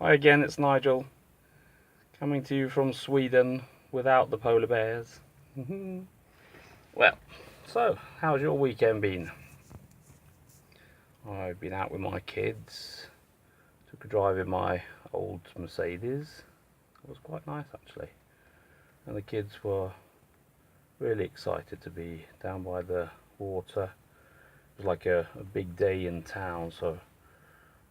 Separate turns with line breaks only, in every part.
Hi again, it's Nigel, coming to you from Sweden without the polar bears. Well, so how's your weekend been? I've been out with my kids, took a drive in my old Mercedes. It was quite nice actually, and the kids were really excited to be down by the water. It was like a big day in town, so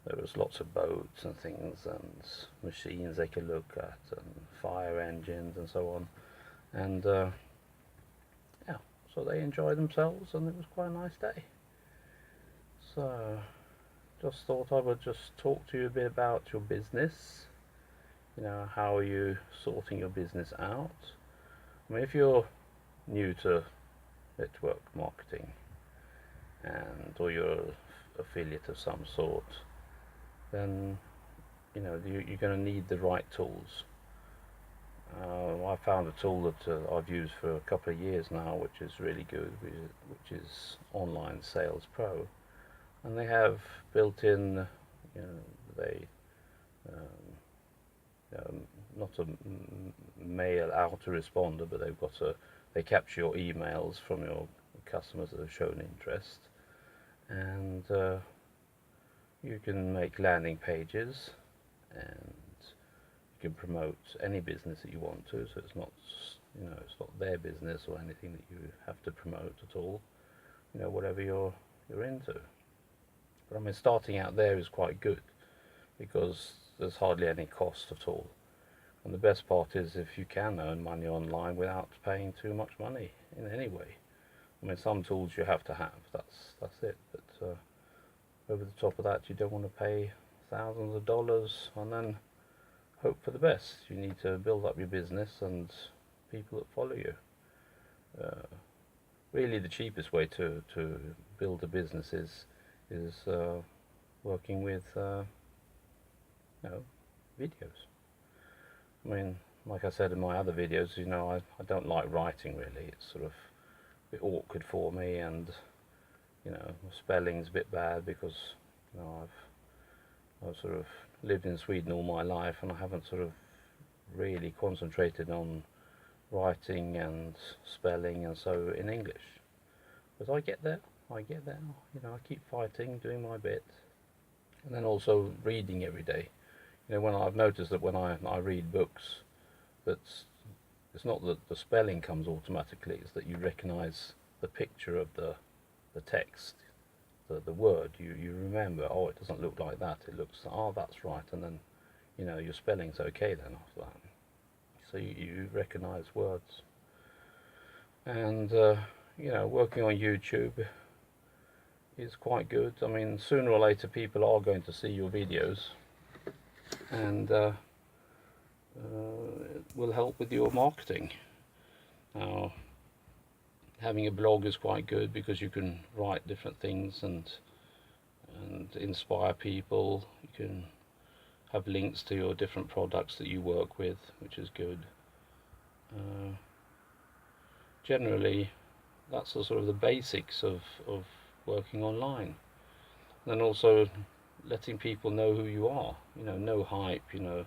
there was lots of boats and things and machines they could look at and fire engines and so on. And yeah, so they enjoyed themselves and it was quite a nice day. So just thought I would just talk to you a bit about your business. You know, how are you sorting your business out? I mean, if you're new to network marketing and or you're an affiliate of some sort, then you know you're going to need the right tools. I found a tool that I've used for a couple of years now, which is really good, which is Online Sales Pro, and they have built-in, you know, they not a mail autoresponder, but they capture your emails from your customers that have shown interest, and you can make landing pages, and you can promote any business that you want to, so it's not, you know, it's not their business or anything that you have to promote at all, you know, whatever you're into. But I mean, starting out there is quite good because there's hardly any cost at all, and the best part is if you can earn money online without paying too much money in any way. I mean, some tools you have to have, that's it, but over the top of that you don't want to pay thousands of dollars and then hope for the best. You need to build up your business and people that follow you. Really the cheapest way to build a business is working with you know, videos. I mean, like I said in my other videos, you know, I don't like writing really. It's sort of a bit awkward for me, and you know, spelling's a bit bad because you know I've sort of lived in Sweden all my life and I haven't sort of really concentrated on writing and spelling and so in English. But I get there, you know, I keep fighting, doing my bit, and then also reading every day. You know, when I've noticed that when I read books, that it's not that the spelling comes automatically, it's that you recognize the picture of the text, the word, you remember, oh, it doesn't look like that, it looks, oh, that's right, and then, you know, your spelling's okay then after that. So you recognize words. And, you know, working on YouTube is quite good. I mean, sooner or later people are going to see your videos, and it will help with your marketing. Now, having a blog is quite good because you can write different things and inspire people. You can have links to your different products that you work with, which is good. Generally, that's the sort of the basics of working online. And then also letting people know who you are. You know, no hype. You know,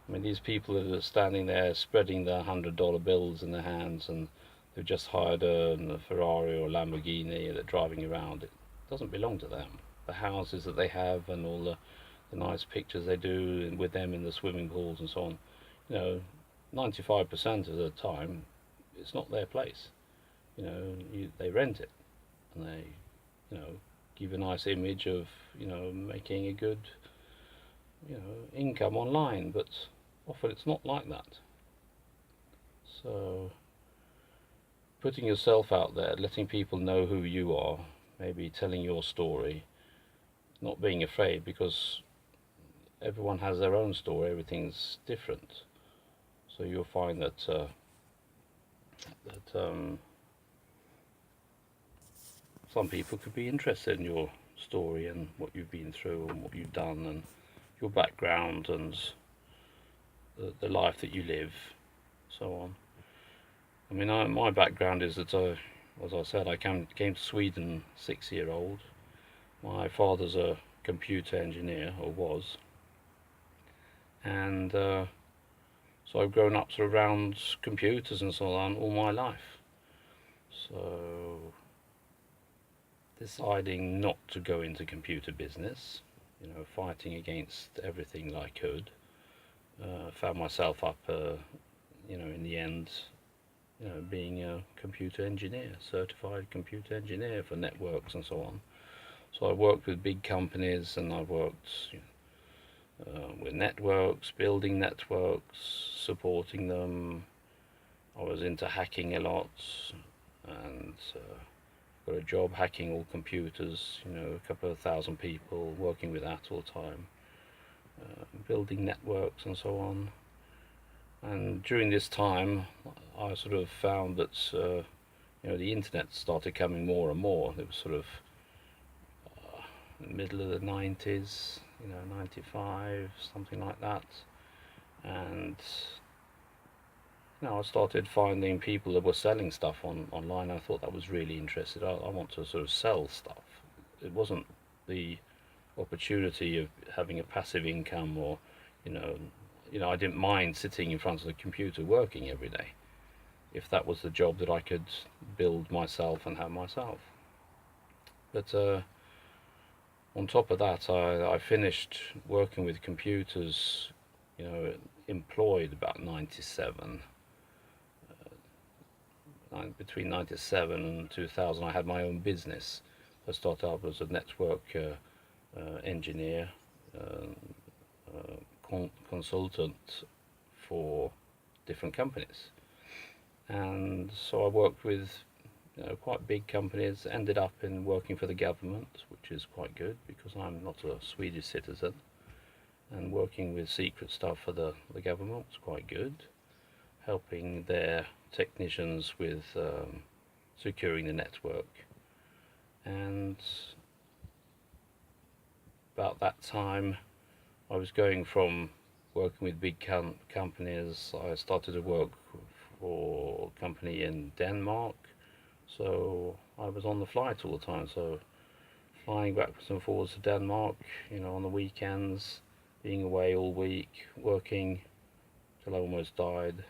I mean, these people that are standing there spreading their $100 bills in their hands and they've just hired a Ferrari or Lamborghini and they're driving around. It doesn't belong to them. The houses that they have and all the nice pictures they do with them in the swimming pools and so on, you know, 95% of the time it's not their place. You know, they rent it and they, you know, give a nice image of, you know, making a good, you know, income online, but often it's not like that. So putting yourself out there, letting people know who you are, maybe telling your story, not being afraid, because everyone has their own story, everything's different. So you'll find that some people could be interested in your story and what you've been through and what you've done and your background and the life that you live, so on. I mean, my background is that as I said, I came to Sweden 6-year-old. My father's a computer engineer, or was, and so I've grown up sort of around computers and so on all my life. So deciding not to go into computer business, fighting against everything that I could, found myself up, in the end, being a computer engineer, certified computer engineer for networks and so on. So I worked with big companies, and I worked with networks, building networks, supporting them. I was into hacking a lot, and got a job hacking all computers, a couple of thousand people, working with that all the time, building networks and so on. And during this time, I sort of found that the internet started coming more and more. It was sort of middle of the 90s, 95, something like that. And I started finding people that were selling stuff online. I thought that was really interesting. I want to sort of sell stuff. It wasn't the opportunity of having a passive income, or I didn't mind sitting in front of the computer working every day, if that was the job that I could build myself and have myself. But on top of that, I finished working with computers, employed about 97. Between 97 and 2000, I had my own business. I started out as a network engineer, consultant for different companies. And so I worked with quite big companies, ended up in working for the government, which is quite good because I'm not a Swedish citizen, and working with secret stuff for the government was quite good, helping their technicians with securing the network. And about that time, I was going from working with big companies. I started to work for a company in Denmark, so I was on the flight all the time, so flying backwards and forwards to Denmark, on the weekends, being away all week, working till I almost died.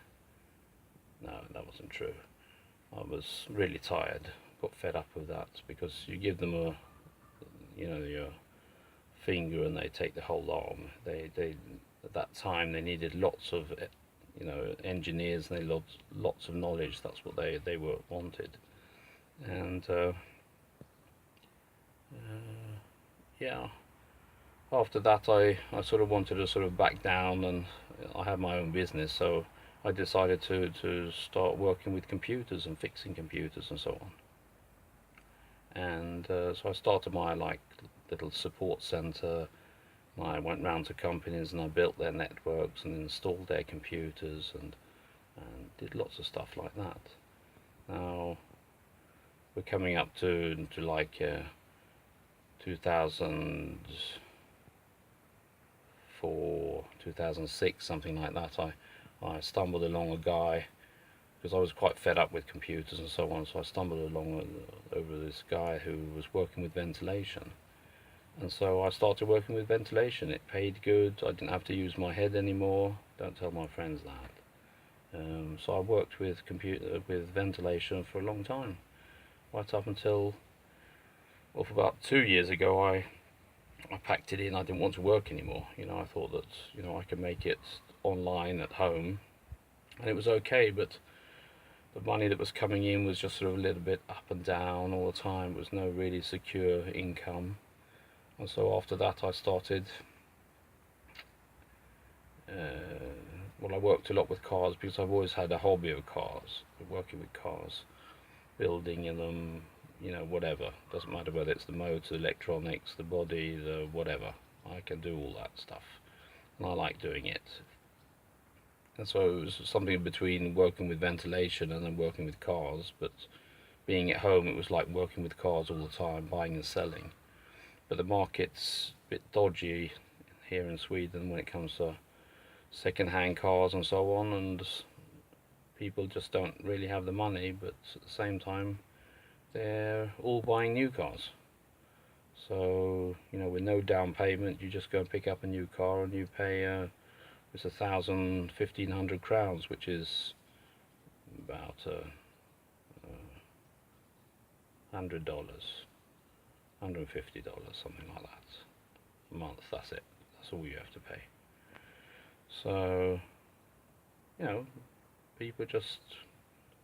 No, that wasn't true. I was really tired, got fed up with that, because you give them your finger and they take the whole arm. They at that time they needed lots of engineers, and they lots of knowledge. That's what they were wanted. And yeah, after that I sort of wanted to sort of back down, and I had my own business, so I decided to start working with computers and fixing computers and so on. And so I started my little support center. I went round to companies and I built their networks and installed their computers, and did lots of stuff like that. Now we're coming up to 2004, 2006, something like that. I stumbled along a guy, because I was quite fed up with computers and so on, so I stumbled along over this guy who was working with ventilation. And so I started working with ventilation. It paid good. I didn't have to use my head anymore. Don't tell my friends that. So I worked with ventilation for a long time, right up until, well, for about 2 years ago, I packed it in. I didn't want to work anymore. I thought that I could make it online at home, and it was okay, but the money that was coming in was just sort of a little bit up and down all the time. It was no really secure income. And so after that I started, I worked a lot with cars, because I've always had a hobby of cars, working with cars, building in them, whatever. Doesn't matter whether it's the motor, the electronics, the body, the whatever. I can do all that stuff, and I like doing it. And so it was something between working with ventilation and then working with cars, but being at home, it was like working with cars all the time, buying and selling. But the market's a bit dodgy here in Sweden when it comes to second-hand cars and so on, and people just don't really have the money, but at the same time they're all buying new cars. So with no down payment, you just go and pick up a new car, and you pay it's 1,000, 1,500 crowns, which is about $100, $150, something like that a month. That's it. That's all you have to pay. So, you know, people just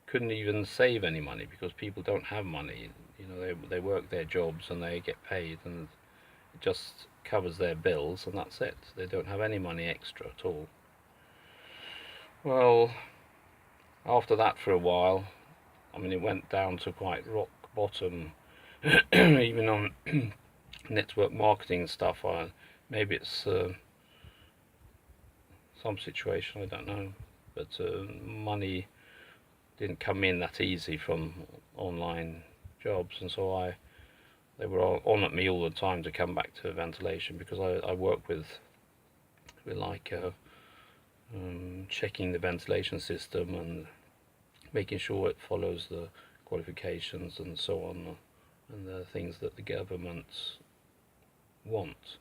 couldn't even save any money because people don't have money. You know, they work their jobs and they get paid, and it just covers their bills, and that's it. They don't have any money extra at all. Well, after that for a while, I mean, it went down to quite rock bottom. Even on network marketing stuff, maybe it's some situation, I don't know, but money didn't come in that easy from online jobs, and so they were on at me all the time to come back to ventilation, because I work with like checking the ventilation system and making sure it follows the qualifications and so on, and the things that the governments want,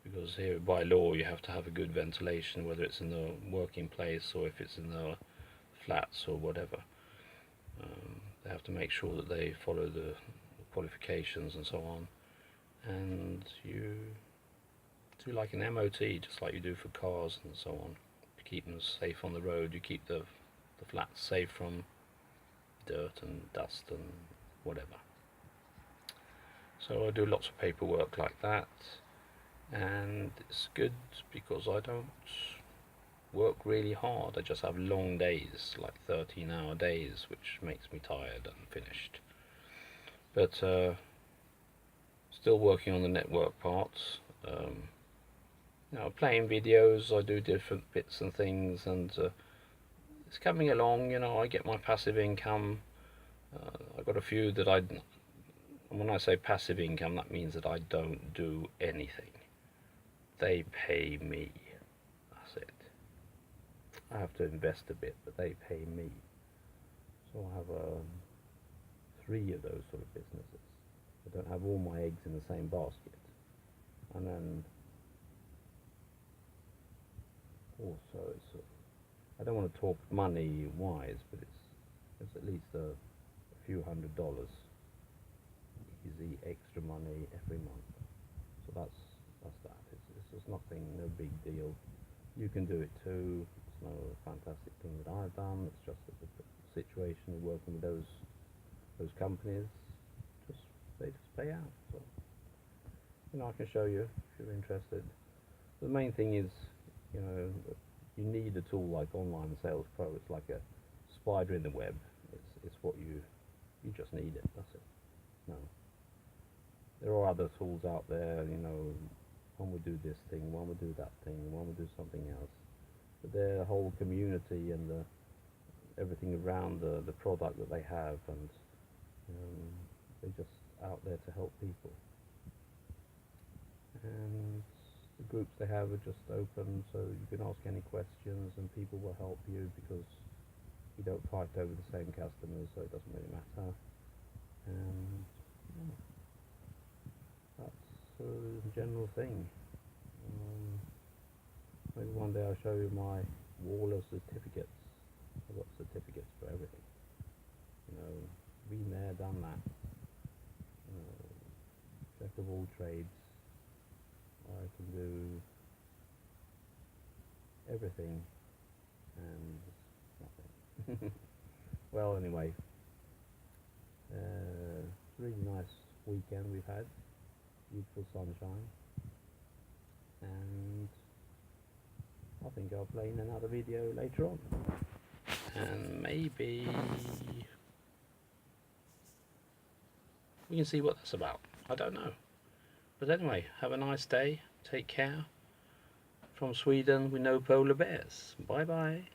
because here by law you have to have a good ventilation, whether it's in the working place or if it's in the flats or whatever. They have to make sure that they follow the qualifications and so on, and you do like an MOT, just like you do for cars and so on, to keep them safe on the road. You keep the flats safe from dirt and dust and whatever. So I do lots of paperwork like that, and it's good because I don't work really hard. I just have long days, like 13-hour days, which makes me tired and finished. But still working on the network parts. You know, playing videos, I do different bits and things, and it's coming along. You know, I get my passive income. I've got a few that and when I say passive income, that means that I don't do anything. They pay me. That's it. I have to invest a bit, but they pay me. So I have 3 of those sort of businesses. I don't have all my eggs in the same basket. And then also, I don't want to talk money wise, but it's at least a few $100 easy extra money every month. So that's that. It's just nothing, no big deal. You can do it too. It's no fantastic thing that I've done. It's just that the situation of working with those companies, they just pay out. So, you know, I can show you if you're interested. The main thing is, you know, you need a tool like Online Sales Pro. It's like a spider in the web. It's what you just need it. That's it. No, there are other tools out there. You know, one would do this thing, one would do that thing, one would do something else. But their whole community and everything around the product that they have, and they're just out there to help people. And the groups they have are just open, so you can ask any questions and people will help you, because you don't fight over the same customers, so it doesn't really matter. And yeah, that's the general thing. Maybe one day I'll show you my wall of certificates. I've got certificates for everything. You know, been there, done that. Jack of all trades. I can do everything and nothing. Well, anyway, really nice weekend we've had. Beautiful sunshine, and I think I'll play in another video later on, and maybe we can see what that's about. I don't know. But anyway, have a nice day. Take care. From Sweden, with no polar bears. Bye bye.